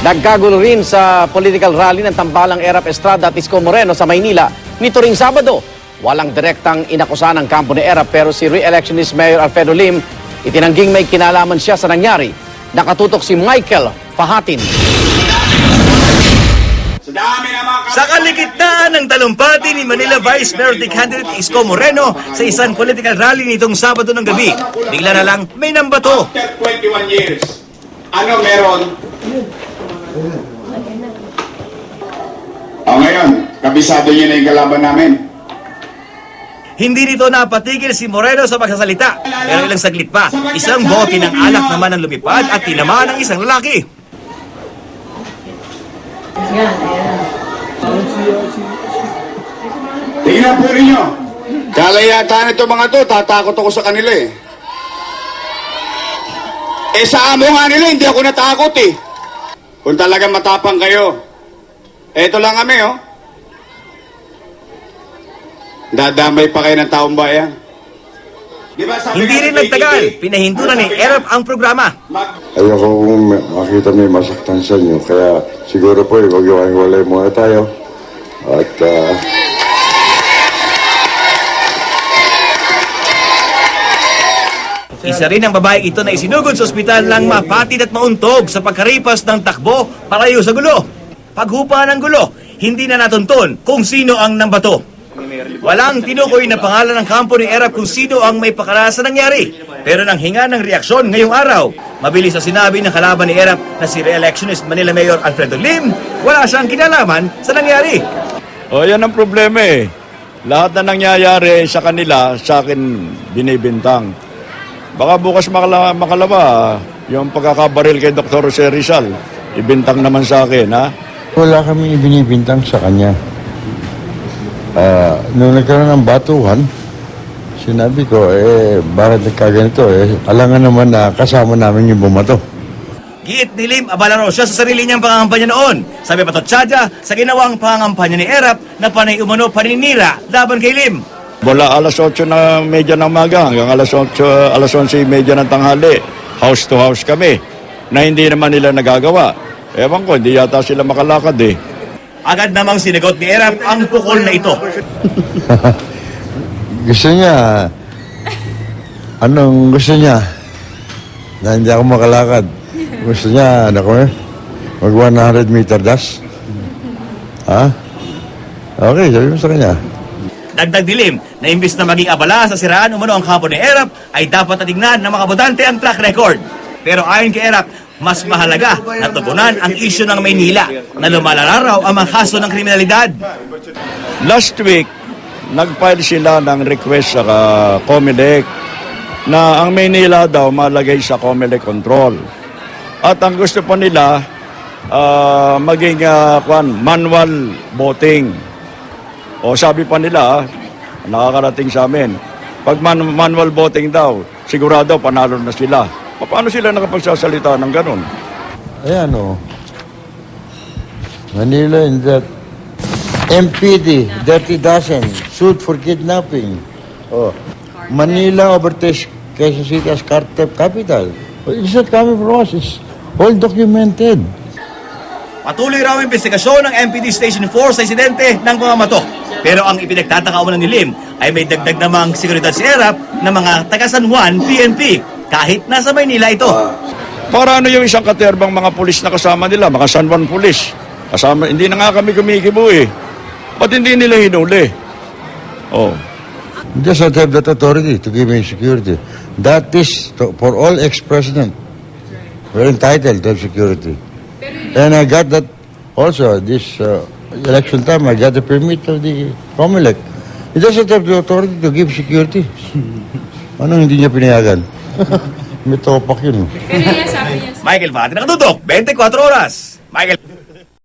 Nagkagulo rin sa political rally ng tambalang Erap Estrada at Isko Moreno sa Maynila nito ring Sabado. Walang direktang inakusahan ng kampo ni Erap pero si re-electionist Mayor Alfredo Lim itinangging may kinalaman siya sa nangyari. Nakatutok si Michael Fahatin. Sa kaligitnaan ng talumpati ni Manila Vice Mayor candidate Isko Moreno sa isang political rally nitong Sabado ng gabi, bigla na lang may nambato. After 21 years, ano meron? Ngayon, kabisado niyo na yung kalaban namin. Hindi nito napatigil si Moreno sa pagsasalita. Pero ilang saglit pa, isang bote ng alak naman ang lumipad at tinamaan ng isang lalaki. Tingnan po ninyo. Kalayatan ito mga to, tatakot ako sa kanila eh. Sa amo nga nila, hindi ako natakot eh. Kung talagang matapang kayo, eto lang kami oh. Dadamay pa kayo ng taong bayan. Diba, Hindi rin nagtagal, pinahinto na ni Erap ang programa. Ayoko kung makita may masaktan sa inyo. Kaya siguro po, mag-iwalay muna tayo. At Isa rin ang babae ito na isinugod sa ospital ng mapatid at mauntog sa pagkaripas ng takbo palayo sa gulo. Paghupa ng gulo, hindi na natunton kung sino ang nambato. Walang tinukoy na pangalan ng kampo ni Erap kung sino ang may pakala sa nangyari. Pero nang hinga ng reaksyon ngayong araw, mabilis na sinabi ng kalaban ni Erap na si re-electionist Manila Mayor Alfredo Lim, wala siyang kinalaman sa nangyari. O yan ang problema eh. Lahat na nangyayari sa kanila, sa akin binibintang. Baka bukas makalawa, yung pagkakabaril kay Dr. Jose Rizal, ibintang naman sa akin, ha? wala kami ibinibintang sa kanya. Nung nagkaroon ng batuhan, sinabi ko, bakit nagkaganito? Alangan naman na kasama namin yung bumato. Giit ni Lim, abala raw siya sa sarili niyang pangangampanya noon. Sabi pa to Tsadya, sa ginawang pangangampanya ni Erap na panay umano paninira laban kay Lim. Mula alas 8:30 ng umaga hanggang alas 11:30 ng tanghali, house to house kami, na hindi naman nila nagagawa. Ewan ko, hindi yata sila makalakad eh. Agad namang sinagot ni Erap ang pukol na ito. Gusto niya, anong gusto niya? Na hindi ako makalakad. Gusto niya, mag 100 meter dash? Ha? Okay, sabi mo sa kanya. Dagdag dilim na imbis na maging abala sa siraan umano ang kampo ni Erap ay dapat natignan ng mga botante ang track record. Pero ayon kay Erap, mas mahalaga na tugunan ang isyu ng Maynila na lumalala raw ang mga kaso ng kriminalidad. Last week, nag-file sila ng request sa COMELEC na ang Maynila daw malagay sa COMELEC control. At ang gusto pa nila, maging manual voting. O sabi pa nila, nakakarating sa amin, pag manual voting daw, sigurado panalo na sila. Paano sila nakapagsasalita ng ganun? Ayan o. Manila in that MPD, Dirty Dozen, sued for kidnapping. Oh. Manila overtakes Quezon City as cartel capital. Well, it's not coming from us. It's all documented. Patuloy raw ang investigasyon ng MPD Station 4 sa insidente ng mga mato. Pero ang ipinagtataka umano ni Lim ay may dagdag namang seguridad si Erap ng mga taga San Juan PNP kahit nasa Maynila ito. Para ano yung isang katerbang mga pulis na kasama nila, mga San Juan pulis. Kasama, hindi na nga kami kumikibo eh. Ba't hindi nila hinuli? Oh. Just not have that authority to give me security. That is for all ex-president. We're entitled to have security. And I got that also this election time. I got the permit of the COMELEC. It doesn't have the authority to give security. Anong hindi niya pinayagan? May topak yun. Michael Fahatin, nakatutok, 24 oras. Michael.